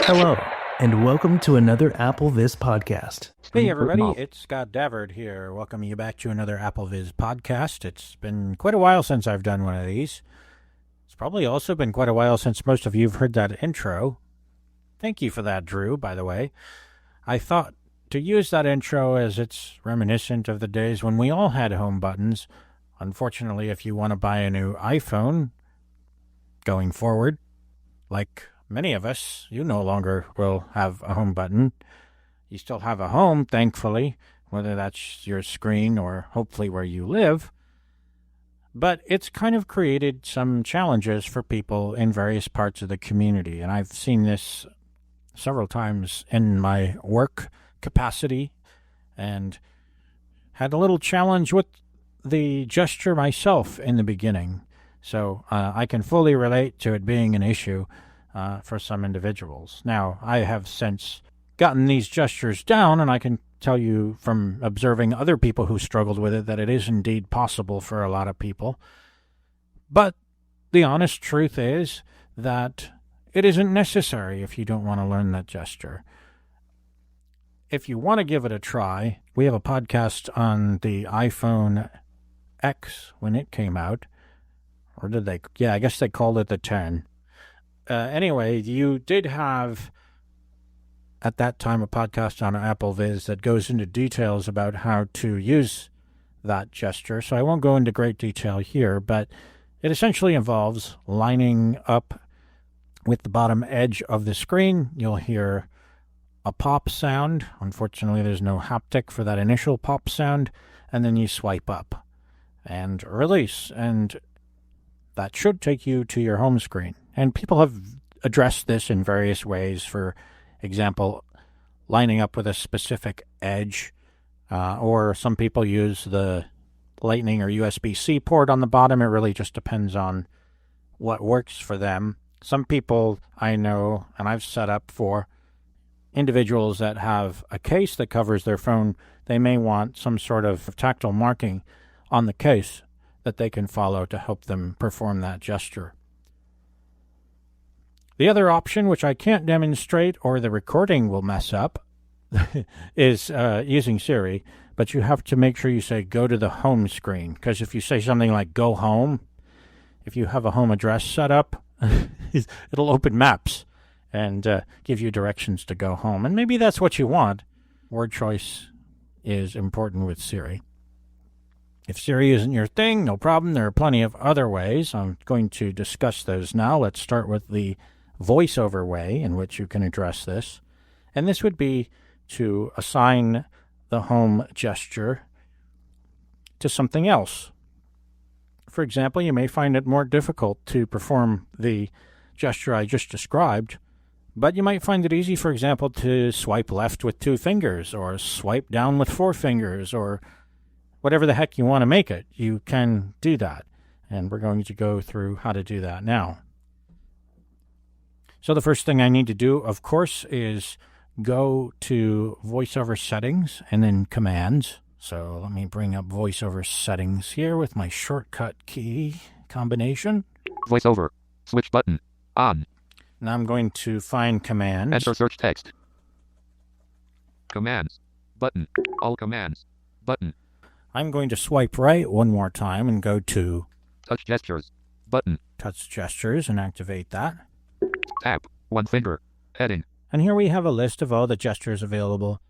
Hello, and welcome to another AppleVis podcast. Hey everybody, it's Scott Davert here, welcoming you back to another AppleVis podcast. It's been quite a while since I've done one of these. It's probably also been quite a while since most of you have heard that intro. Thank you for that, Drew, by the way. I thought to use that intro as it's reminiscent of the days when we all had home buttons. Unfortunately, if you want to buy a new iPhone going forward, like many of us, you no longer will have a home button. You still have a home, thankfully, whether that's your screen or hopefully where you live. But it's kind of created some challenges for people in various parts of the community. And I've seen this several times in my work capacity and had a little challenge with the gesture myself in the beginning. So I can fully relate to it being an issue for some individuals. Now, I have since gotten these gestures down, and I can tell you from observing other people who struggled with it that it is indeed possible for a lot of people. But the honest truth is that it isn't necessary if you don't want to learn that gesture. If you want to give it a try, we have a podcast on the iPhone X when it came out. Or did they? Yeah, I guess they called it the 10. Anyway, you did have, at that time, a podcast on AppleVis that goes into details about how to use that gesture. So I won't go into great detail here, but it essentially involves lining up with the bottom edge of the screen. You'll hear a pop sound. Unfortunately, there's no haptic for that initial pop sound. And then you swipe up and release. And that should take you to your home screen. And people have addressed this in various ways. For example, lining up with a specific edge, or some people use the Lightning or USB-C port on the bottom. It really just depends on what works for them. Some people I know, and I've set up for individuals that have a case that covers their phone, they may want some sort of tactile marking on the case that they can follow to help them perform that gesture. The other option, which I can't demonstrate or the recording will mess up, is using Siri, but you have to make sure you say go to the home screen, because if you say something like go home, if you have a home address set up, it'll open maps and give you directions to go home. And maybe that's what you want. Word choice is important with Siri. If Siri isn't your thing, no problem. There are plenty of other ways. I'm going to discuss those now. Let's start with the voiceover way in which you can address this. And this would be to assign the home gesture to something else. For example, you may find it more difficult to perform the gesture I just described, but you might find it easy, for example, to swipe left with 2 fingers or swipe down with 4 fingers or whatever the heck you want to make it. You can do that. And we're going to go through how to do that now. So the first thing I need to do, of course, is go to VoiceOver settings and then commands. So let me bring up VoiceOver settings here with my shortcut key combination. VoiceOver. Switch button. On. Now I'm going to find commands. Enter search text. Commands. Button. All commands. Button. I'm going to swipe right one more time and go to Touch gestures. Button. Touch gestures and activate that. Tap. 1 finger. Heading. And here we have a list of all the gestures available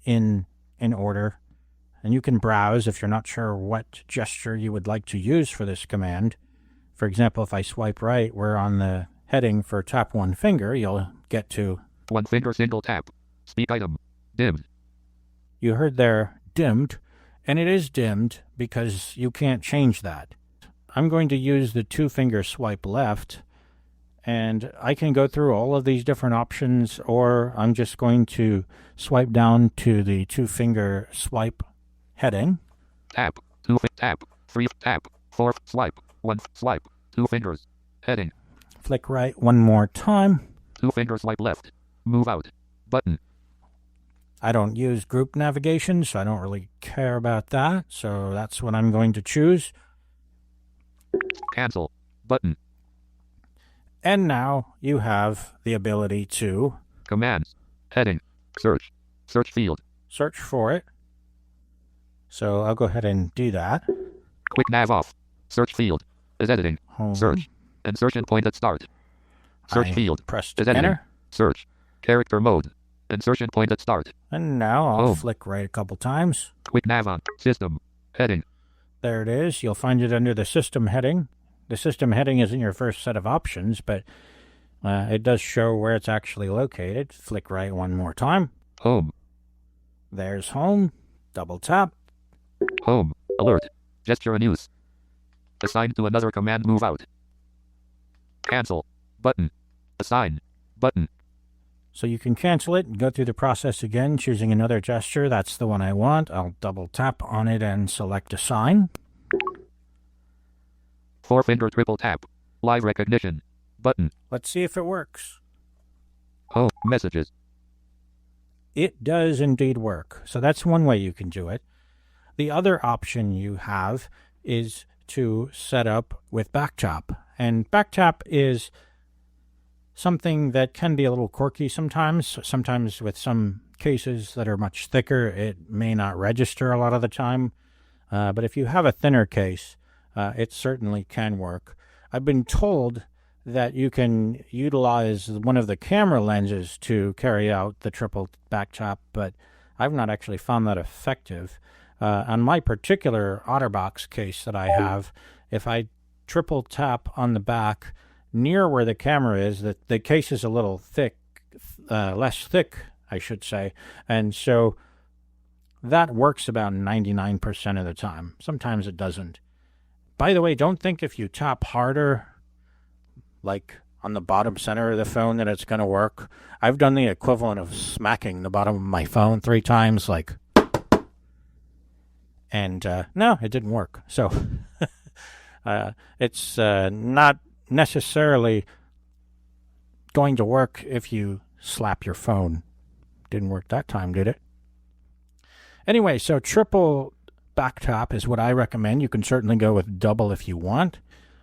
in order. And you can browse if you're not sure what gesture you would like to use for this command. For example, if I swipe right, we're on the heading for tap 1 finger. You'll get to 1 finger single tap. Speak item. Dimmed. You heard there dimmed. And it is dimmed because you can't change that. I'm going to use the 2-finger swipe left, and I can go through all of these different options, or I'm just going to swipe down to the 2-finger swipe heading. Tap. 2 tap. 3 tap. 4 swipe. 1 swipe. 2 fingers. Heading. Flick right one more time. 2-finger swipe left. Move out. Button. I don't use group navigation, so I don't really care about that. So that's what I'm going to choose. Cancel. Button. And now you have the ability to Commands. Heading. Search. Search field. search for it. So I'll go ahead and do that. Quick nav off. Search field. Is editing. Home. Search. Insertion point at start. Search I field. pressed Is editing. enter. Search. Character mode. Insertion point at start. And now I'll Home. flick right a couple times. Quick nav on. System. Heading. There it is. You'll find it under the system heading. The system heading is in your first set of options, but it does show where it's actually located. Flick right one more time. Home. There's home. Double tap. Home. Alert. Gesture in use. Assigned to another command, move out. Cancel. Button. Assign. Button. So you can cancel it and go through the process again, choosing another gesture. That's the one I want. I'll double tap on it and select assign. 4-finger triple tap. Live recognition. Button. Let's see if it works. Home. Messages. It does indeed work. So that's one way you can do it. The other option you have is to set up with backtap. And backtap is something that can be a little quirky sometimes. Sometimes with some cases that are much thicker, it may not register a lot of the time. But if you have a thinner case, it certainly can work. I've been told that you can utilize one of the camera lenses to carry out the triple backtap, but I've not actually found that effective. On my particular OtterBox case that I have, if I triple tap on the back near where the camera is, the case is a little thick, less thick, I should say, and so that works about 99% of the time. Sometimes it doesn't. By the way, don't think if you tap harder, like on the bottom center of the phone, that it's going to work. I've done the equivalent of smacking the bottom of my phone 3 times, like, and no, it didn't work. So it's not necessarily going to work if you slap your phone. Didn't work that time, did it? Anyway, so triple backtap is what I recommend. You can certainly go with double if you want.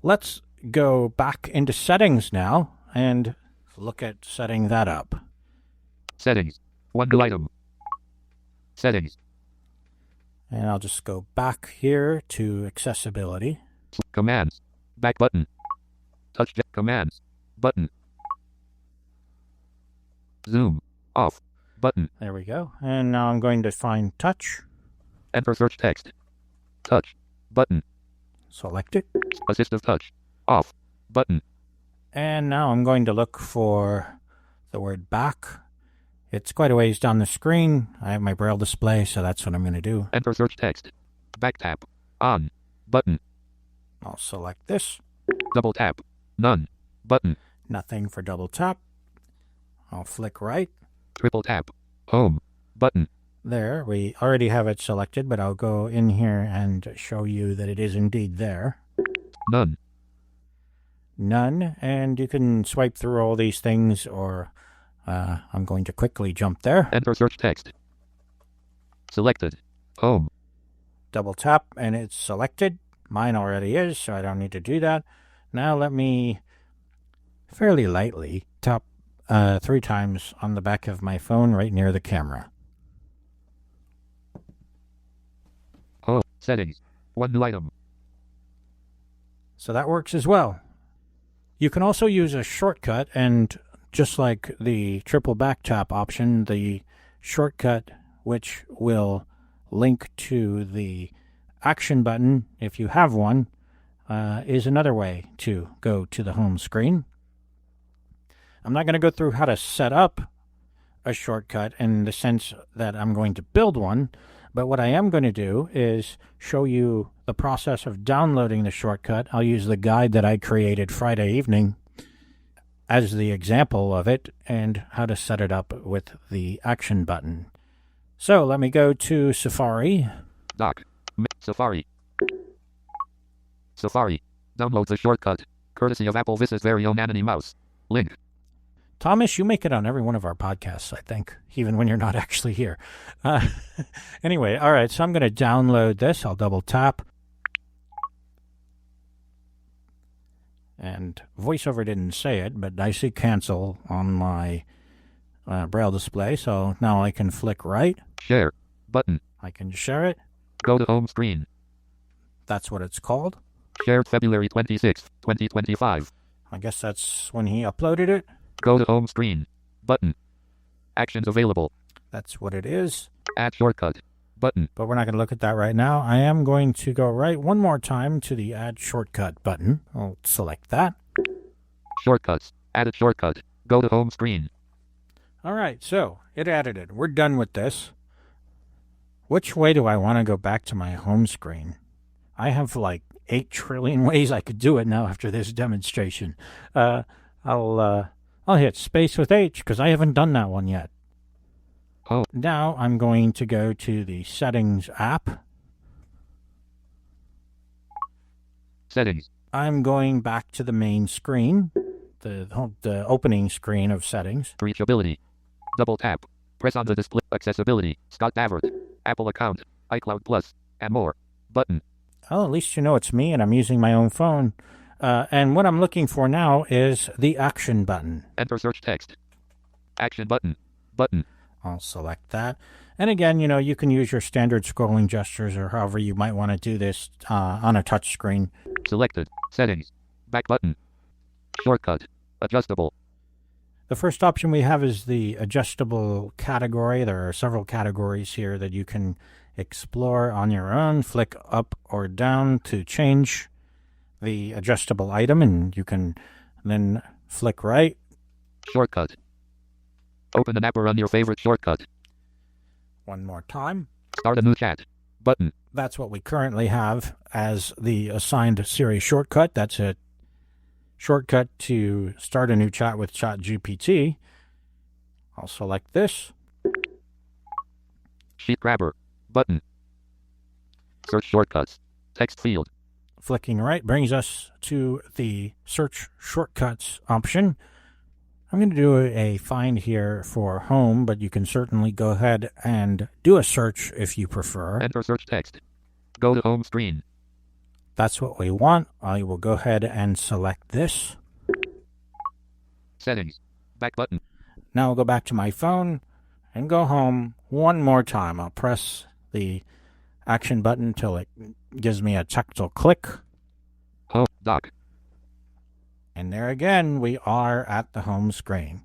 Let's go back into settings now and look at setting that up. Settings. 1 new item. Settings. And I'll just go back here to accessibility. Commands. Back button. Touch commands. Button. Zoom. Off. Button. There we go. And now I'm going to find touch. Enter search text. Touch. Button. Select it. Assistive touch. Off. Button. And now I'm going to look for the word back. It's quite a ways down the screen. I have my braille display, so that's what I'm going to do. Enter search text. Back tap. On. Button. I'll select this. Double tap. None. Button. Nothing for double tap. I'll flick right. Triple tap. Home. Button. There, we already have it selected, but I'll go in here and show you that it is indeed there. None. None, and you can swipe through all these things, or I'm going to quickly jump there. Enter search text. Selected. Home. Double tap, and it's selected. Mine already is, so I don't need to do that. Now let me fairly lightly tap 3 times on the back of my phone right near the camera. Oh, settings. 1 new item. So that works as well. You can also use a shortcut, and just like the triple back tap option, the shortcut which will link to the action button, if you have one, is another way to go to the home screen. I'm not going to go through how to set up a shortcut in the sense that I'm going to build one, but what I am going to do is show you the process of downloading the shortcut. I'll use the guide that I created Friday evening as the example of it and how to set it up with the action button. So let me go to Safari. Dock. Safari. Safari. Download the shortcut. Courtesy of Apple Visa's very own Anony Mouse. Link. Thomas, you make it on every one of our podcasts, I think, even when you're not actually here. Anyway, all right, so I'm going to download this. I'll double tap. And VoiceOver didn't say it, but I see cancel on my Braille display, so now I can flick right. Share. Button. I can share it. Go to home screen. That's what it's called. Shared February 26th, 2025. I guess that's when he uploaded it. Go to home screen. Button. Actions available. That's what it is. Add shortcut. Button. But we're not going to look at that right now. I am going to go right one more time to the Add Shortcut button. I'll select that. Shortcuts. Added shortcut. Go to home screen. All right, so it added it. We're done with this. Which way do I want to go back to my home screen? I have like 8 trillion ways I could do it now after this demonstration. I'll hit space with H because I haven't done that one yet. Oh. Now I'm going to go to the Settings app. Settings. I'm going back to the main screen, the opening screen of Settings. Reachability. Double tap. Press on the display. Accessibility. Scott Davert. Apple account. iCloud Plus. And more. Button. Oh, at least you know it's me and I'm using my own phone. And what I'm looking for now is the Action button. Enter search text. Action button. Button. I'll select that. And again, you can use your standard scrolling gestures or however you might want to do this on a touch screen. Selected. Settings. Back button. Shortcut. Adjustable. The first option we have is the adjustable category. There are several categories here that you can explore on your own. Flick up or down to change the adjustable item, and you can then flick right. Shortcut. Open an app or run your favorite shortcut. One more time. Start a new chat. Button. That's what we currently have as the assigned Siri shortcut. That's a shortcut to start a new chat with ChatGPT. I'll select this. Sheet grabber. Button. Search shortcuts. Text field. Flicking right brings us to the search shortcuts option. I'm going to do a find here for home, but you can certainly go ahead and do a search if you prefer. Enter search text. Go to home screen. That's what we want. I will go ahead and select this. Settings. Back button. Now I'll go back to my phone and go home one more time. I'll press the Action button until it gives me a tactile click. Home. Dock. And there again, we are at the home screen.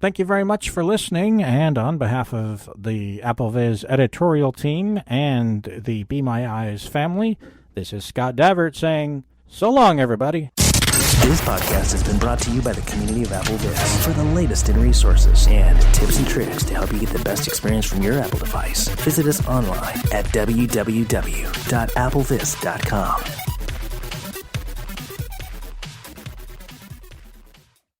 Thank you very much for listening, and on behalf of the AppleViz editorial team and the Be My Eyes family, this is Scott Davert saying, so long, everybody. This podcast has been brought to you by the community of AppleViz. For the latest in resources and tips and tricks to help you get the best experience from your Apple device, visit us online at www.appleviz.com.